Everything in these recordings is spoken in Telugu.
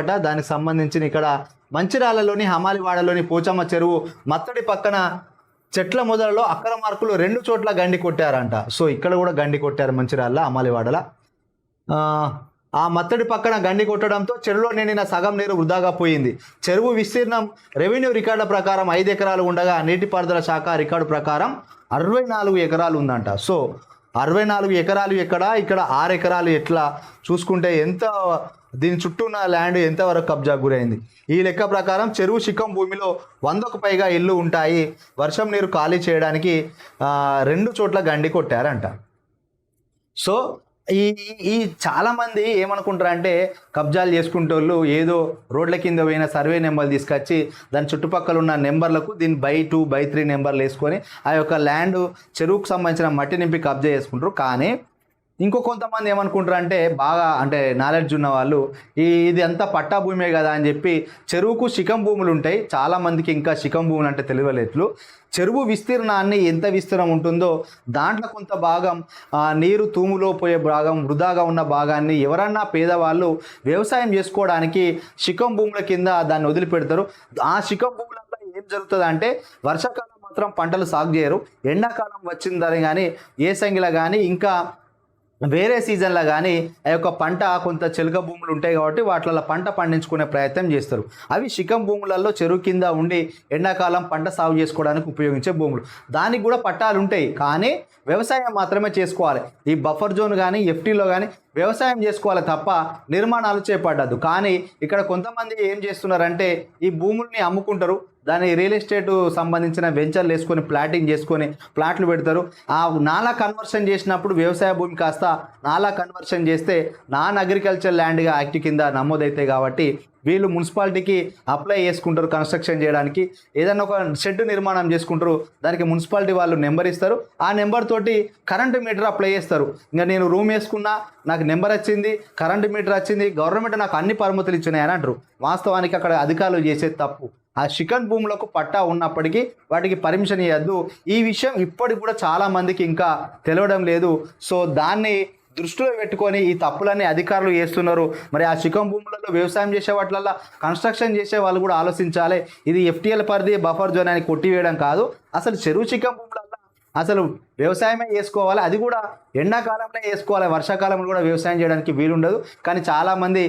చెరువు దానికి సంబంధించిన ఇక్కడ మంచిర్యాలలోని హమాలివాడలోని పోచమ్మ చెరువు మత్తడి పక్కన చెట్ల మొదలలో అక్రమార్కులు 2 చోట్ల గండి కొట్టారంట. సో ఇక్కడ కూడా గండి కొట్టారు మంచిర్యాల హమాలివాడల. ఆ మత్తడి పక్కన గండి కొట్టడంతో చెరువులో నిండిన సగం నీరు వృధాగా పోయింది. చెరువు విస్తీర్ణం రెవెన్యూ రికార్డుల ప్రకారం 5 ఎకరాలు ఉండగా నీటిపారుదల శాఖ రికార్డు ప్రకారం 64 ఎకరాలు ఉందంట. సో 64 ఎకరాలు ఇక్కడ 6 ఎకరాలు ఎట్లా చూసుకుంటే ఎంత దీని చుట్టూ ఉన్న ల్యాండ్ ఎంతవరకు కబ్జా గురైంది? ఈ లెక్క ప్రకారం చెరువు శిఖం భూమిలో 100కు పైగా ఇళ్ళు ఉంటాయి. వర్షం నీరు ఖాళీ చేయడానికి 2 చోట్ల గండి కొట్టారంట. సో ఈ ఈ చాలామంది ఏమనుకుంటారంటే కబ్జాలు చేసుకుంటోళ్ళు ఏదో రోడ్ల కింద పోయిన సర్వే నెంబర్లు తీసుకొచ్చి దాని చుట్టుపక్కల ఉన్న నెంబర్లకు దీన్ని by2 by3 నెంబర్లు వేసుకొని ఆ యొక్క ల్యాండ్ చెరువుకు సంబంధించిన మట్టి నింపి కబ్జా చేసుకుంటారు. కానీ ఇంకో కొంతమంది ఏమనుకుంటారు అంటే బాగా నాలెడ్జ్ ఉన్న వాళ్ళు ఇది అంతా పట్టా భూమే కదా అని చెప్పి చెరువుకు శిఖం భూములు ఉంటాయి. చాలామందికి ఇంకా శిఖం భూములు అంటే తెలియలేదు. చెరువు విస్తీర్ణాన్ని ఎంత విస్తీర్ణం ఉంటుందో దాంట్లో కొంత భాగం నీరు తూములో పోయే భాగం వృధాగా ఉన్న భాగాన్ని ఎవరన్నా పేదవాళ్ళు వ్యవసాయం చేసుకోవడానికి శిఖం భూముల కింద దాన్ని వదిలిపెడతారు. ఆ శిఖం భూములలో ఏం జరుగుతుంది అంటే వర్షాకాలం మాత్రం పంటలు సాగు చేయరు. ఎండాకాలం వచ్చిందని కానీ ఏసంగిలో కానీ ఇంకా వేరే సీజన్లో కానీ ఆ యొక్క పంట కొంత చెలుక భూములు ఉంటాయి కాబట్టి వాటిలో పంట పండించుకునే ప్రయత్నం చేస్తారు. అవి శిఖం భూములలో చెరువు కింద ఉండి ఎండాకాలం పంట సాగు చేసుకోవడానికి ఉపయోగించే భూములు. దానికి కూడా పట్టాలు ఉంటాయి కానీ వ్యవసాయం మాత్రమే చేసుకోవాలి. ఈ బఫర్ జోన్ కానీ ఎఫ్టీలో కానీ వ్యవసాయం చేసుకోవాలి తప్ప నిర్మాణాలు చేపట్టద్దు. కానీ ఇక్కడ కొంతమంది ఏం చేస్తున్నారంటే ఈ భూముల్ని అమ్ముకుంటారు. దాని రియల్ ఎస్టేట్ సంబంధించిన వెంచర్లు వేసుకొని ప్లాటింగ్ చేసుకొని ప్లాట్లు పెడతారు. ఆ నాలా కన్వర్షన్ చేసినప్పుడు వ్యవసాయ భూమి కాస్త నాలా కన్వర్షన్ చేస్తే నాన్ అగ్రికల్చర్ ల్యాండ్గా యాక్ట్ కింద నమోదవుతాయి. కాబట్టి వీళ్ళు మున్సిపాలిటీకి అప్లై చేసుకుంటారు కన్స్ట్రక్షన్ చేయడానికి. ఏదైనా ఒక షెడ్ నిర్మాణం చేసుకుంటారు. దానికి మున్సిపాలిటీ వాళ్ళు నెంబర్ ఇస్తారు. ఆ నెంబర్ తోటి కరెంటు మీటర్ అప్లై చేస్తారు. ఇంకా నేను రూమ్ వేసుకున్నా నాకు నెంబర్ వచ్చింది, కరెంటు మీటర్ వచ్చింది, గవర్నమెంట్ నాకు అన్ని పరిమితులు ఇచ్చినాయి అని అంటారు. వాస్తవానికి అక్కడ అధికారులు చేసేది తప్పు. ఆ శిఖం భూములకు పట్టా ఉన్నప్పటికీ వాటికి పర్మిషన్ ఇవ్వద్దు. ఈ విషయం ఇప్పటికి కూడా చాలామందికి ఇంకా తెలియడం లేదు. సో దాన్ని దృష్టిలో పెట్టుకొని ఈ తప్పులన్నీ అధికారులు చేస్తున్నారు. మరి ఆ శిఖం భూములలో వ్యవసాయం చేసే వాటిల్లో కన్స్ట్రక్షన్ చేసే వాళ్ళు కూడా ఆలోచించాలి. ఇది ఎఫ్టీఎల్ పరిధి బఫర్ జోన్ అని కొట్టివేయడం కాదు. అసలు చెరువు శిఖం భూములలో అసలు వ్యవసాయమే చేసుకోవాలి. అది కూడా ఎండాకాలంలో చేసుకోవాలి. వర్షాకాలంలో కూడా వ్యవసాయం చేయడానికి వీలుండదు. కానీ చాలామంది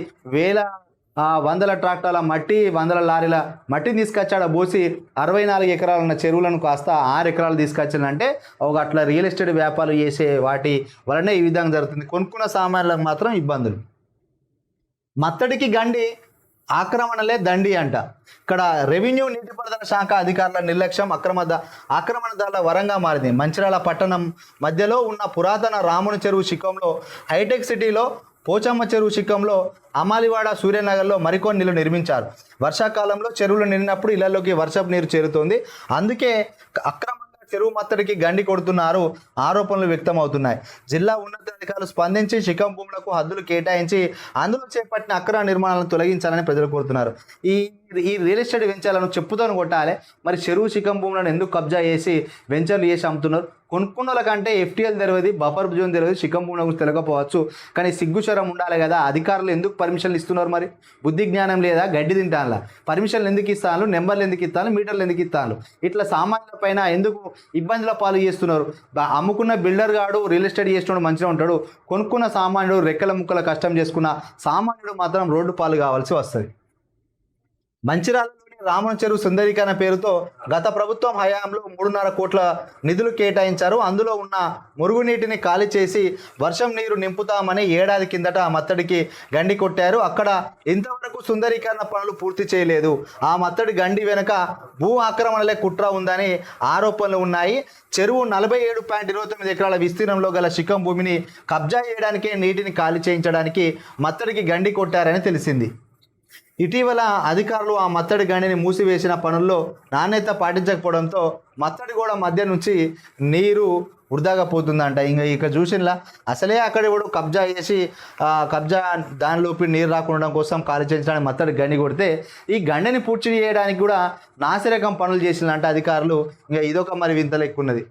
వందల ట్రాక్టర్ల మట్టి 100 లారీల మట్టిని తీసుకొచ్చాడ పోసి 64 ఎకరాలు ఉన్న చెరువులను కాస్త 6 ఎకరాలు తీసుకొచ్చాలంటే ఒక అట్లా రియల్ ఎస్టేట్ వ్యాపారాలు చేసే వాటి వలనే ఈ విధంగా జరుగుతుంది. కొనుక్కున్న సామాన్లకు మాత్రం ఇబ్బందులు. మత్తడికి గండి ఆక్రమణలే దండి అంట. ఇక్కడ రెవెన్యూ నీటిపారుదల శాఖ అధికారుల నిర్లక్ష్యం ఆక్రమణదారుల వరంగా మారింది. మంచిర్యాల పట్టణం మధ్యలో ఉన్న పురాతన రాముని చెరువు శిఖంలో హైటెక్ సిటీలో పోచమ్మ చెరువు శిఖంలో అమాలివాడ సూర్యనగర్లో మరికొన్ని నీళ్లు నిర్మించారు. వర్షాకాలంలో చెరువులు నిండినప్పుడు ఇళ్లలోకి వర్షపు నీరు చేరుతోంది. అందుకే అక్రమంగా చెరువు మత్తడికి గండి కొడుతున్నారు ఆరోపణలు వ్యక్తం అవుతున్నాయి. జిల్లా ఉన్నతాధికారులు స్పందించి శిఖం భూములకు హద్దులు కేటాయించి అందులో చేపట్టిన అక్రమ నిర్మాణాలను తొలగించాలని ప్రజలు కోరుతున్నారు. ఈ రియల్ ఎస్టేట్ వెంచర్లను చెప్పుతోని కొట్టాలి. మరి చెరువు శిఖం భూములను ఎందుకు కబ్జా చేసి వెంచర్లు చేసి అమ్ముతున్నారు? కొనుక్కున్న కంటే ఎఫ్టీఎల్ తెలియదు, బఫర్ జోన్ తెలియదు, శిఖం భూముల గురించి తెలియకపోవచ్చు. కానీ సిగ్గుచరం ఉండాలి కదా. అధికారులు ఎందుకు పర్మిషన్లు ఇస్తున్నారు? మరి బుద్ధి జ్ఞానం లేదా? గడ్డి తింటానులా పర్మిషన్లు ఎందుకు ఇస్తాను? నెంబర్లు ఎందుకు ఇస్తాను? మీటర్లు ఎందుకు ఇస్తాను? ఇట్లా సామాన్యుల పైన ఎందుకు ఇబ్బందుల పాలు చేస్తున్నారు? అమ్ముకున్న బిల్డర్ గాడు రియల్ ఎస్టేట్ చేస్తున్నాడు మంచిగా ఉంటాడు. కొనుక్కున్న సామాన్యుడు రెక్కల ముక్కల కష్టం చేసుకున్న సామాన్యుడు మాత్రం రోడ్డు పాలు కావాల్సి వస్తుంది. మంచిర్యాలలోని రామన్ చెరువు సుందరీకరణ పేరుతో గత ప్రభుత్వం హయాంలో 3.5 కోట్ల నిధులు కేటాయించారు. అందులో ఉన్న మురుగునీటిని ఖాళీ చేసి వర్షం నీరు నింపుతామని ఏడాది కిందట మత్తడికి గండి కొట్టారు. అక్కడ ఇంతవరకు సుందరీకరణ పనులు పూర్తి చేయలేదు. ఆ మత్తడి గండి వెనుక భూ ఆక్రమణలే కుట్ర ఉందని ఆరోపణలు ఉన్నాయి. చెరువు 47.29 ఎకరాల విస్తీర్ణంలో గల శిఖం భూమిని కబ్జా చేయడానికే నీటిని ఖాళీ చేయించడానికి మత్తడికి గండి కొట్టారని తెలిసింది. ఇటీవల అధికారులు ఆ మత్తడి గండిని మూసివేసిన పనుల్లో నాణ్యత పాటించకపోవడంతో మత్తడి గోడ మధ్య నుంచి నీరు వృధాగా పోతుందంట. ఇక చూసినలా అసలే అక్కడ కూడా కబ్జా చేసి దానిలోపి నీరు రాకుండా కోసం ఖాళీ చేయించడానికి మత్తడి గండి కొడితే ఈ గండిని పూర్తి చేయడానికి కూడా నాసిరకం పనులు చేసినంట అధికారులు. ఇదొక మరి వింత లెక్క ఉన్నది.